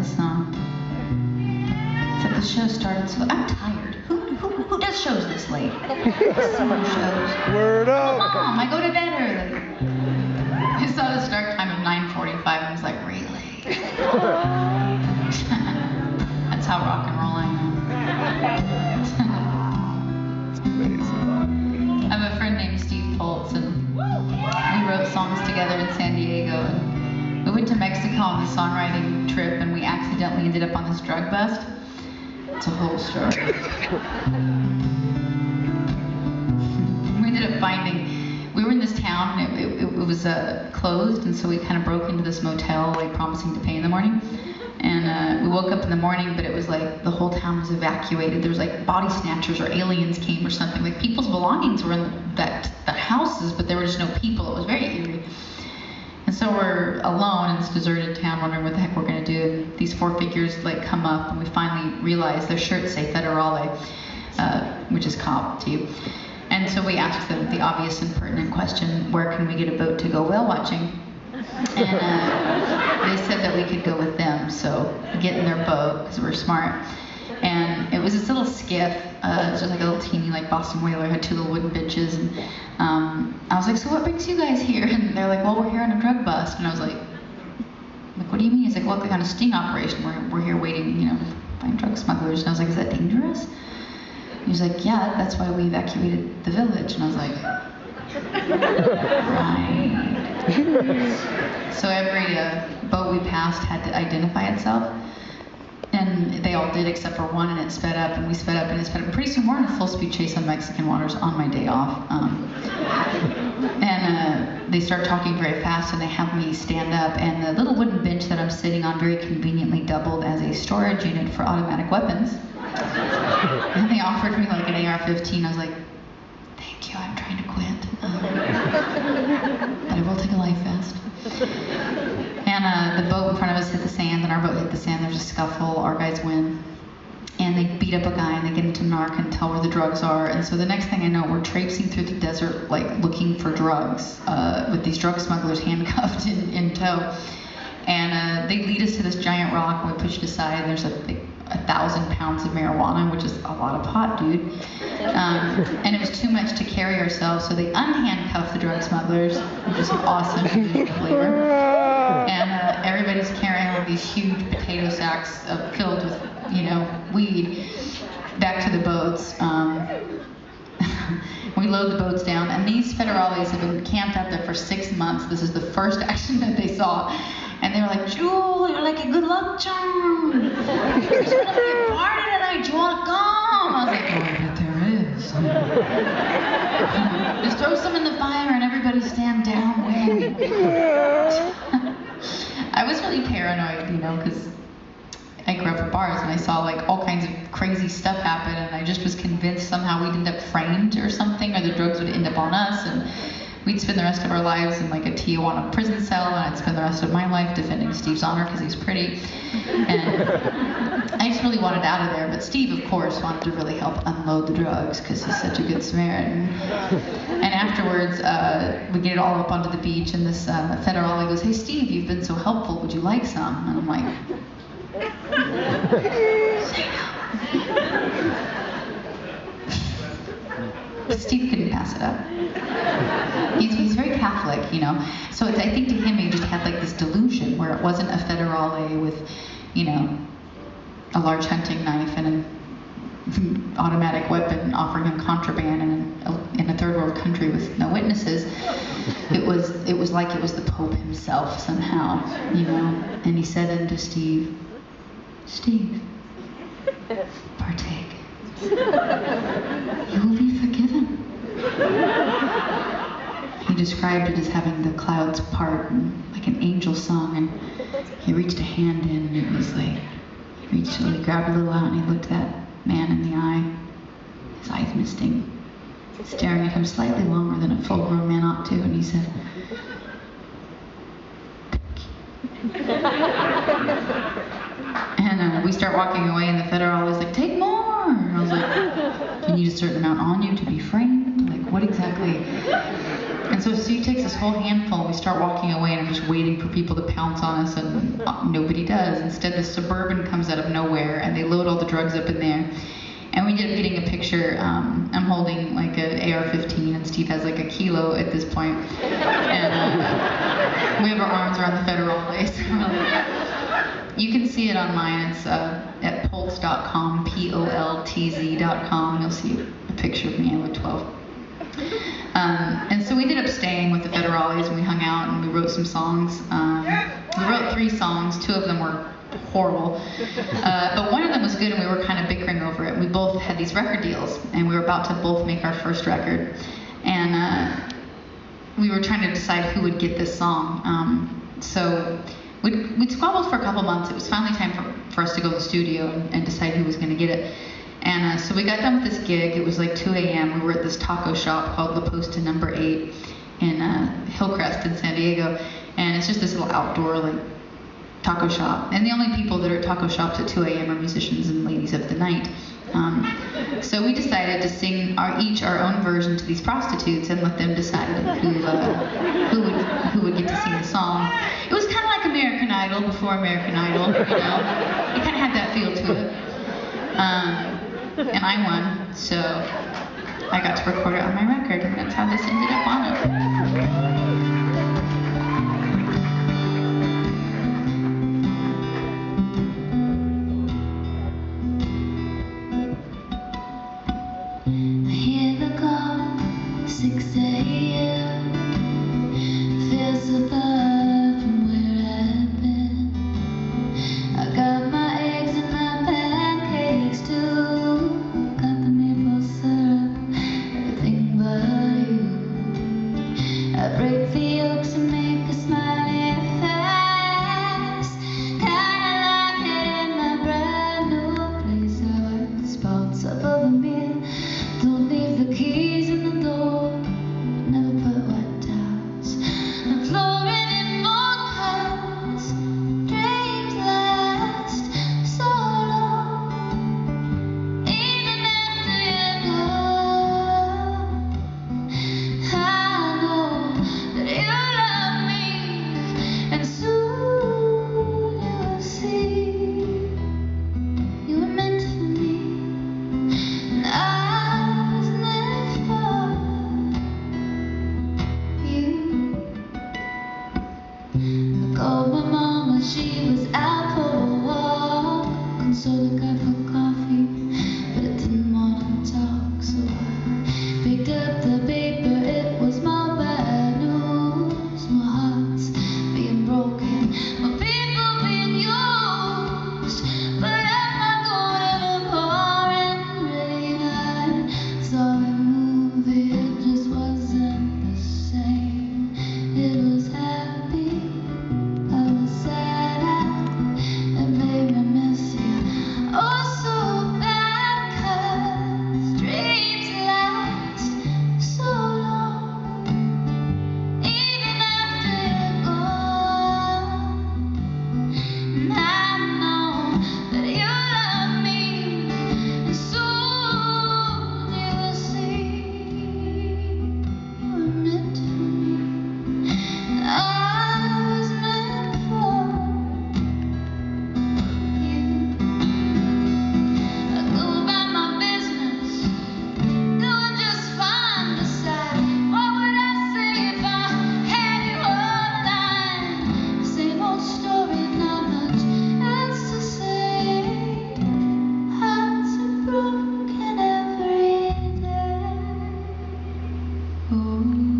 this song. It's like the show started so... I'm tired. Who does shows this late? Summer shows. Word up! Mom, I go to bed early. I saw the start time of 9:45 and I was like, really? That's how rock and roll I am. I have a friend named Steve Poltz, and we wrote songs together in San Diego. And we went to Mexico on this songwriting trip, and we accidentally ended up on this drug bust. It's a whole story. We ended up we were in this town, and it was closed, and so we kind of broke into this motel, like promising to pay in the morning. And we woke up in the morning, but it was like the whole town was evacuated. There was like body snatchers or aliens came or something. Like people's belongings were in the houses, but there were just no people. It was very eerie. And so we're alone in this deserted town, wondering what the heck we're gonna do. And these four figures like come up, and we finally realize their shirts say Federale, which is cop to you. And so we asked them the obvious and pertinent question: where can we get a boat to go whale watching? And they said that we could go with them, so we get in their boat because we're smart. And it was this little skiff. It was just like a little teeny, like Boston whaler. It had two little wooden benches. And I was like, so what brings you guys here? And they're like, well, we're here on a drug bust. And I was like, what do you mean? He's like, well, it's like on a sting operation. We're here waiting, you know, to find drug smugglers. And I was like, is that dangerous? He was like, yeah, that's why we evacuated the village. And I was like, right. So every boat we passed had to identify itself. And they all did except for one, and it sped up, and we sped up, and it sped up. And pretty soon we're in a full speed chase on Mexican waters on my day off. And they start talking very fast, and they have me stand up, and the little wooden bench that I'm sitting on very conveniently doubled as a storage unit for automatic weapons. And they offered me like an AR-15. I was like, thank you, I'm trying to quit. But I will take a life vest. And the boat in front of us hit the sand, and our boat hit the sand. There's a scuffle, our guys win. And they beat up a guy, and they get into narc and tell where the drugs are. And so the next thing I know, we're traipsing through the desert, like looking for drugs, with these drug smugglers handcuffed in tow. And they lead us to this giant rock, and we push it aside, and there's like 1,000 pounds of marijuana, which is a lot of pot, dude. And it was too much to carry ourselves, so they unhandcuffed the drug smugglers, which is awesome flavor. And everybody's carrying like these huge potato sacks filled with, you know, weed back to the boats. We load the boats down, and these federales have been camped out there for 6 months. This is the first action that they saw. And they were like, Jewel, you're like a good luck charm. There's gonna be a party tonight, do you wanna come? I was like, oh, I bet there is. Just throw some in the fire and everybody stand downwind. I was really paranoid, you know, because I grew up at bars and I saw like all kinds of crazy stuff happen, and I just was convinced somehow we'd end up framed or something, or the drugs would end up on us, and we'd spend the rest of our lives in like a Tijuana prison cell, and I'd spend the rest of my life defending Steve's honor because he's pretty. And I just really wanted out of there, but Steve, of course, wanted to really help unload the drugs because he's such a good Samaritan. And afterwards, we get it all up onto the beach, and this federale goes, hey Steve, you've been so helpful, would you like some? And I'm like, say no. But Steve couldn't pass it up. He's very Catholic, you know. So I think to him, he just had like this delusion where it wasn't a federale with, you know, a large hunting knife and an automatic weapon offering him contraband in a third world country with no witnesses. It was like it was the Pope himself somehow, you know. And he said unto Steve, Steve, partake. You will be forgiven. He described it as having the clouds part and like an angel song, and he reached a hand in, and it was like, he grabbed a little out, and he looked that man in the eye, his eyes misting, staring at him slightly longer than a full-grown man ought to, and he said, and we start walking away, and the federale was like, take more. And I was like, you need a certain amount on you to be framed? Like, what exactly? And so Steve takes this whole handful, and we start walking away, and I'm just waiting for people to pounce on us, and nobody does. Instead, the Suburban comes out of nowhere, and they load all the drugs up in there. And we ended up getting a picture. I'm holding like an AR-15, and Steve has like a kilo at this point. And we have our arms around the federales. You can see it online. It's at Poltz.com, Poltz.com. You'll see a picture of me. I look 12. And so we ended up staying with the federales, and we hung out, and we wrote some songs. We wrote 3 songs. 2 of them were horrible. But one of them was good, and we were kind of bickering over it. We both had these record deals, and we were about to both make our first record. And we were trying to decide who would get this song. So we'd squabbled for a couple months. It was finally time for us to go to the studio and decide who was going to get it. And so we got done with this gig. It was like 2 a.m. We were at this taco shop called La Posta No. 8 in Hillcrest in San Diego. And it's just this little outdoor like taco shop. And the only people that are at taco shops at 2 a.m. are musicians and ladies of the night. So we decided to sing each our own version to these prostitutes and let them decide who would get to sing the song. It was kind of like American Idol before American Idol, you know. It kind of had that feel to it. And I won, so I got to record it on my record, and that's how this ended up on it. I hear the clock, 6 a.m. Feels so far from where I've been. I got my eggs and my pancakes too. Got the maple syrup, everything but you. I break the yolks and make a smiley face. Kinda like it in my brand new place. I wipe the spots off of the mirror. Don't leave the keys in the door. Never put wet towels on the floor anymore, 'cause dreams last so long. Even after you're gone, I know that you love me, and soon you'll see you were meant for me, and I was meant for you. I called my mama, she was out for a walk. Consoled the guy for coffee, but I didn't want to talk, so I picked up the paper. It was more bad news, more hearts being broken, more people being used. But I'm not going to the pouring rain. I saw a movie, it just wasn't the same. It was happy, I was sad, and baby, I miss you oh so bad, 'cause dreams last so long. Even after you're gone, and I know that you love me, and soon you will see you were meant for me, and I was meant for you. I go about my business, doing just fine. Decide what would I say if I had you all night. Same old story, not much else to say. Hearts are broken every day. Oh.